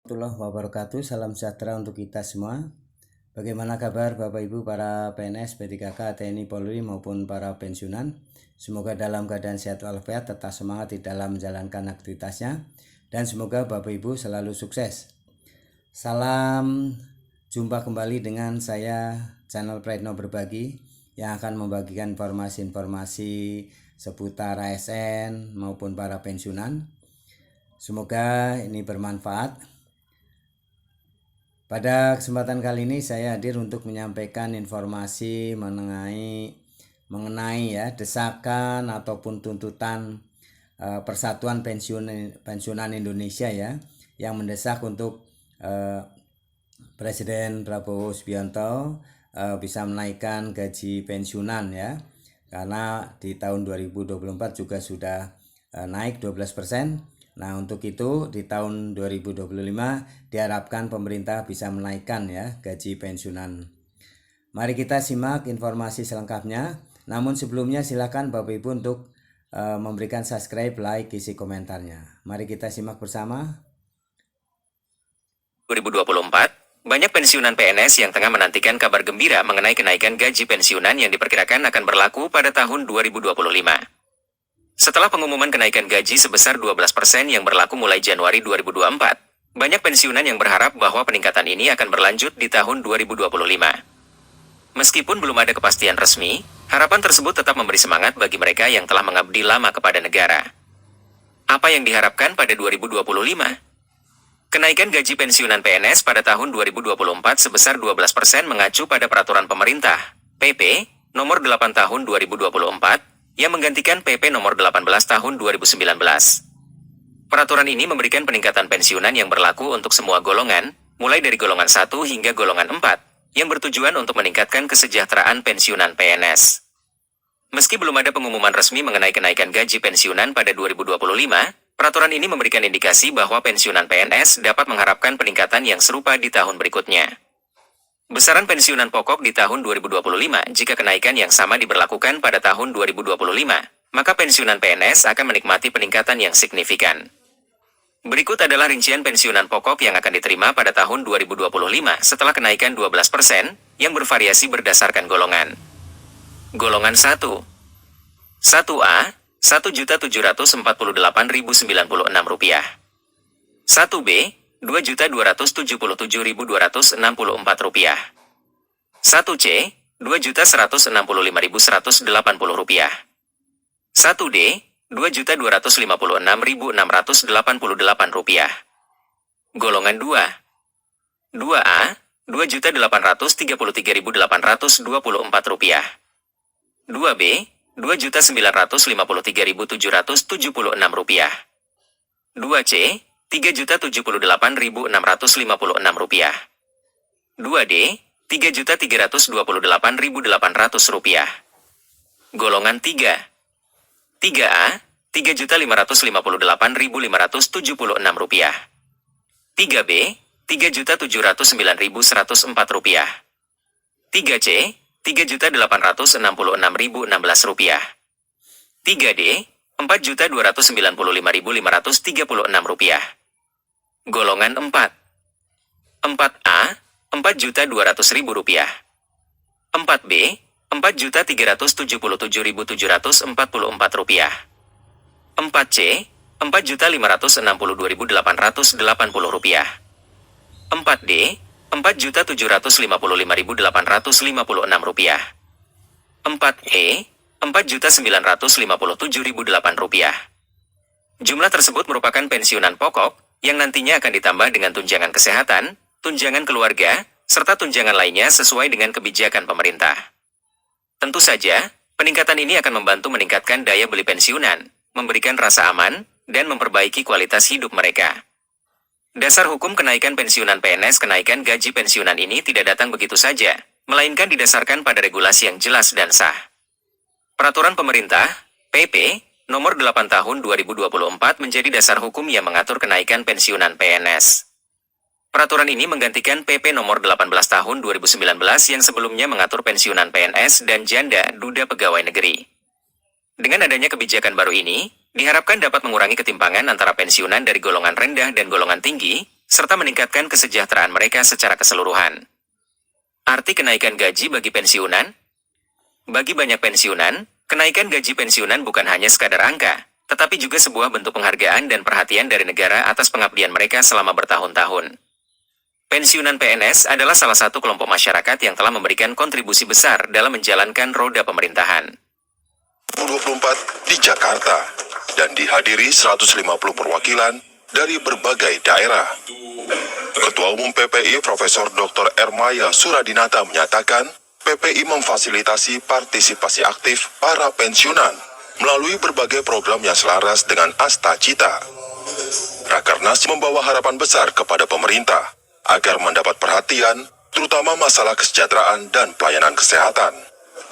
Warahmatullahi wabarakatuh. Salam sejahtera untuk kita semua. Bagaimana kabar Bapak Ibu para PNS, P3K, TNI, Polri maupun para pensiunan? Semoga dalam keadaan sehat walafiat, tetap semangat di dalam menjalankan aktivitasnya, dan semoga Bapak Ibu selalu sukses. Salam jumpa kembali dengan saya, channel Praetno Berbagi, yang akan membagikan informasi-informasi seputar ASN maupun para pensiunan. Semoga ini bermanfaat. Pada kesempatan kali ini saya hadir untuk menyampaikan informasi mengenai desakan ataupun tuntutan Persatuan Pensiunan Indonesia yang mendesak untuk Presiden Prabowo Subianto bisa menaikkan gaji pensiunan karena di tahun 2024 juga sudah naik 12%. Nah, untuk itu di tahun 2025 diharapkan pemerintah bisa menaikkan gaji pensiunan. Mari kita simak informasi selengkapnya. Namun sebelumnya silakan Bapak Ibu untuk memberikan subscribe, like, isi komentarnya. Mari kita simak bersama. 2024, banyak pensiunan PNS yang tengah menantikan kabar gembira mengenai kenaikan gaji pensiunan yang diperkirakan akan berlaku pada tahun 2025. Setelah pengumuman kenaikan gaji sebesar 12% yang berlaku mulai Januari 2024, banyak pensiunan yang berharap bahwa peningkatan ini akan berlanjut di tahun 2025. Meskipun belum ada kepastian resmi, harapan tersebut tetap memberi semangat bagi mereka yang telah mengabdi lama kepada negara. Apa yang diharapkan pada 2025? Kenaikan gaji pensiunan PNS pada tahun 2024 sebesar 12% mengacu pada Peraturan Pemerintah, PP, nomor 8 tahun 2024, yang menggantikan PP nomor 18 tahun 2019. Peraturan ini memberikan peningkatan pensiunan yang berlaku untuk semua golongan, mulai dari golongan 1 hingga golongan 4, yang bertujuan untuk meningkatkan kesejahteraan pensiunan PNS. Meski belum ada pengumuman resmi mengenai kenaikan gaji pensiunan pada 2025, peraturan ini memberikan indikasi bahwa pensiunan PNS dapat mengharapkan peningkatan yang serupa di tahun berikutnya. Besaran pensiunan pokok di tahun 2025 jika kenaikan yang sama diberlakukan pada tahun 2025, maka pensiunan PNS akan menikmati peningkatan yang signifikan. Berikut adalah rincian pensiunan pokok yang akan diterima pada tahun 2025 setelah kenaikan 12% yang bervariasi berdasarkan golongan. Golongan 1. 1A, Rp1.748.096. 1B, Rp2.277.264. 1C, Rp2.165.180. 1D, Rp2.256.688. Golongan 2. 2A, Rp2.833.824. 2B, Rp2.953.776. 2C, Rp3.078.656. 2D, Rp3.328.800. Golongan 3. 3A, Rp3.558.576. 3B, Rp3.709.104. 3C, Rp3.866.016. 3D, Rp4.295.536. Golongan 4. 4A, Rp4.200.000. 4B, Rp4.377.744. 4C, Rp4.562.880. 4D, Rp4.755.856. 4E, Rp4.957.008. Jumlah tersebut merupakan pensiunan pokok yang nantinya akan ditambah dengan tunjangan kesehatan, tunjangan keluarga, serta tunjangan lainnya sesuai dengan kebijakan pemerintah. Tentu saja, peningkatan ini akan membantu meningkatkan daya beli pensiunan, memberikan rasa aman, dan memperbaiki kualitas hidup mereka. Dasar hukum kenaikan pensiunan PNS. Kenaikan gaji pensiunan ini tidak datang begitu saja, melainkan didasarkan pada regulasi yang jelas dan sah. Peraturan Pemerintah, PP, nomor 8 tahun 2024 menjadi dasar hukum yang mengatur kenaikan pensiunan PNS. Peraturan ini menggantikan PP nomor 18 tahun 2019 yang sebelumnya mengatur pensiunan PNS dan janda duda pegawai negeri. Dengan adanya kebijakan baru ini, diharapkan dapat mengurangi ketimpangan antara pensiunan dari golongan rendah dan golongan tinggi, serta meningkatkan kesejahteraan mereka secara keseluruhan. Arti kenaikan gaji bagi pensiunan? Bagi banyak pensiunan, kenaikan gaji pensiunan bukan hanya sekadar angka, tetapi juga sebuah bentuk penghargaan dan perhatian dari negara atas pengabdian mereka selama bertahun-tahun. Pensiunan PNS adalah salah satu kelompok masyarakat yang telah memberikan kontribusi besar dalam menjalankan roda pemerintahan. 2024 di Jakarta dan dihadiri 150 perwakilan dari berbagai daerah. Ketua Umum PPI Profesor Dr. Ermaya Suradinata menyatakan, PPI memfasilitasi partisipasi aktif para pensiunan melalui berbagai program yang selaras dengan Asta Cita. Rakernas membawa harapan besar kepada pemerintah agar mendapat perhatian, terutama masalah kesejahteraan dan pelayanan kesehatan.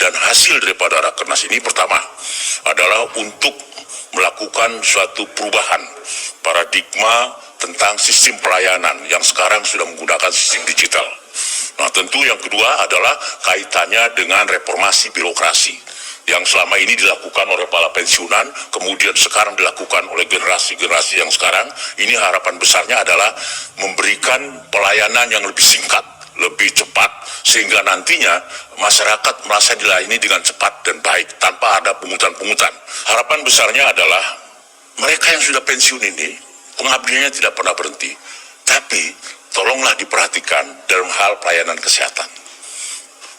Dan hasil daripada Rakernas ini pertama adalah untuk melakukan suatu perubahan paradigma tentang sistem pelayanan yang sekarang sudah menggunakan sistem digital. Nah, tentu yang kedua adalah kaitannya dengan reformasi birokrasi yang selama ini dilakukan oleh para pensiunan, kemudian sekarang dilakukan oleh generasi-generasi yang sekarang. Ini harapan besarnya adalah memberikan pelayanan yang lebih singkat, lebih cepat, sehingga nantinya masyarakat merasa dilayani dengan cepat dan baik, tanpa ada pungutan-pungutan. Harapan besarnya adalah mereka yang sudah pensiun ini, pengabdiannya tidak pernah berhenti, tapi tolonglah diperhatikan dalam hal pelayanan kesehatan.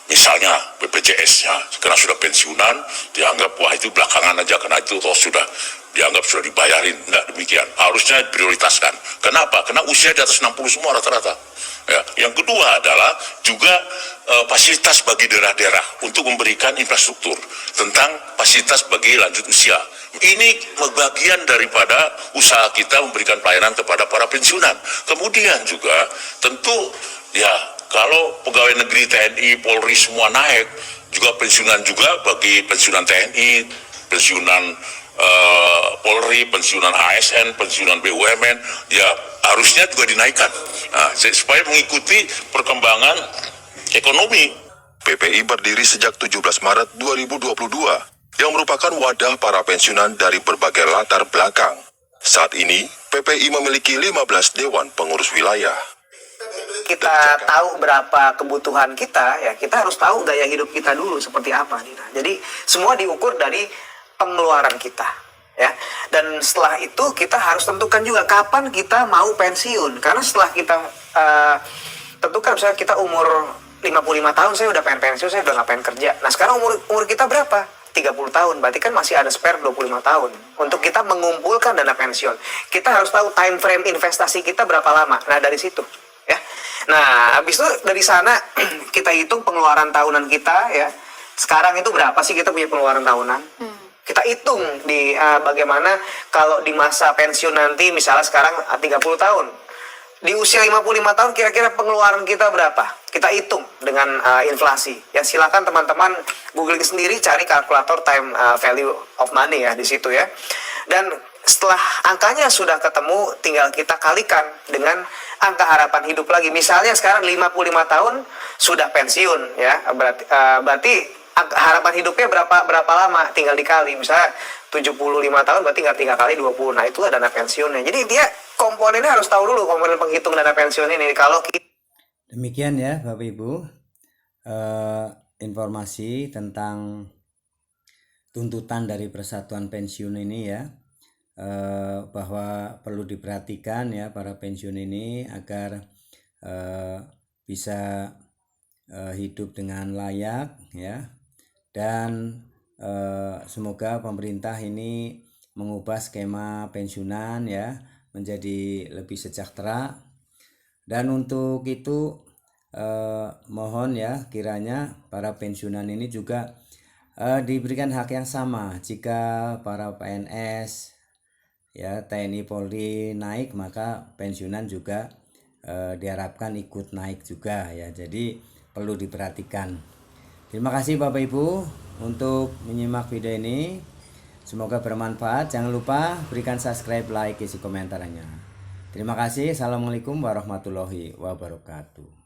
Misalnya BPJS-nya, karena sudah pensiunan, dianggap wah itu belakangan aja, karena itu sudah dianggap sudah dibayarin. Tidak demikian, harusnya diprioritaskan. Kenapa? Karena usia di atas 60 semua rata-rata. Ya. Yang kedua adalah juga fasilitas bagi daerah-daerah untuk memberikan infrastruktur tentang fasilitas bagi lanjut usia. Ini bagian daripada usaha kita memberikan pelayanan kepada para pensiunan. Kemudian juga tentu ya kalau pegawai negeri TNI, Polri semua naik, juga pensiunan juga bagi pensiunan TNI, pensiunan Polri, pensiunan ASN, pensiunan BUMN, ya harusnya juga dinaikkan. Nah, supaya mengikuti perkembangan ekonomi. PPI berdiri sejak 17 Maret 2022 yang merupakan wadah para pensiunan dari berbagai latar belakang. Saat ini, PPI memiliki 15 Dewan Pengurus Wilayah. Kita tahu berapa kebutuhan kita, ya kita harus tahu gaya hidup kita dulu seperti apa. Jadi semua diukur dari pengeluaran kita, ya. Dan setelah itu kita harus tentukan juga kapan kita mau pensiun. Karena setelah kita tentukan, misalnya kita umur 55 tahun, saya udah pengen pensiun, saya udah nggak pengen kerja. Nah sekarang umur kita berapa? 30 tahun, berarti kan masih ada spare 25 tahun untuk kita mengumpulkan dana pensiun. Kita harus tahu time frame investasi kita berapa lama. Nah dari situ, ya. Nah, habis itu dari sana kita hitung pengeluaran tahunan kita, ya. Sekarang itu berapa sih kita punya pengeluaran tahunan? Kita hitung di bagaimana kalau di masa pensiun nanti, misalnya sekarang 30 tahun. Di usia 55 tahun kira-kira pengeluaran kita berapa? Kita hitung dengan inflasi. Ya silakan teman-teman googling sendiri, cari kalkulator time value of money ya di situ ya. Dan setelah angkanya sudah ketemu, tinggal kita kalikan dengan angka harapan hidup lagi. Misalnya sekarang 55 tahun sudah pensiun ya. Berarti harapan hidupnya berapa lama? Tinggal dikali. Misalnya 75 tahun berarti tinggal 3 kali 20. Nah, itulah dana pensiunnya. Jadi dia komponennya harus tahu dulu, komponen penghitung dana pensiun ini. Kalau Demikian ya Bapak Ibu, informasi tentang tuntutan dari Persatuan Pensiun ini ya, bahwa perlu diperhatikan ya para pensiun ini agar bisa hidup dengan layak ya, dan semoga pemerintah ini mengubah skema pensiunan ya menjadi lebih sejahtera. Dan untuk itu mohon ya kiranya para pensiunan ini juga diberikan hak yang sama. Jika para PNS ya TNI Polri naik, maka pensiunan juga diharapkan ikut naik juga ya. Jadi perlu diperhatikan. Terima kasih Bapak Ibu untuk menyimak video ini. Semoga bermanfaat. Jangan lupa berikan subscribe, like, isi komentarnya. Terima kasih. Assalamualaikum warahmatullahi wabarakatuh.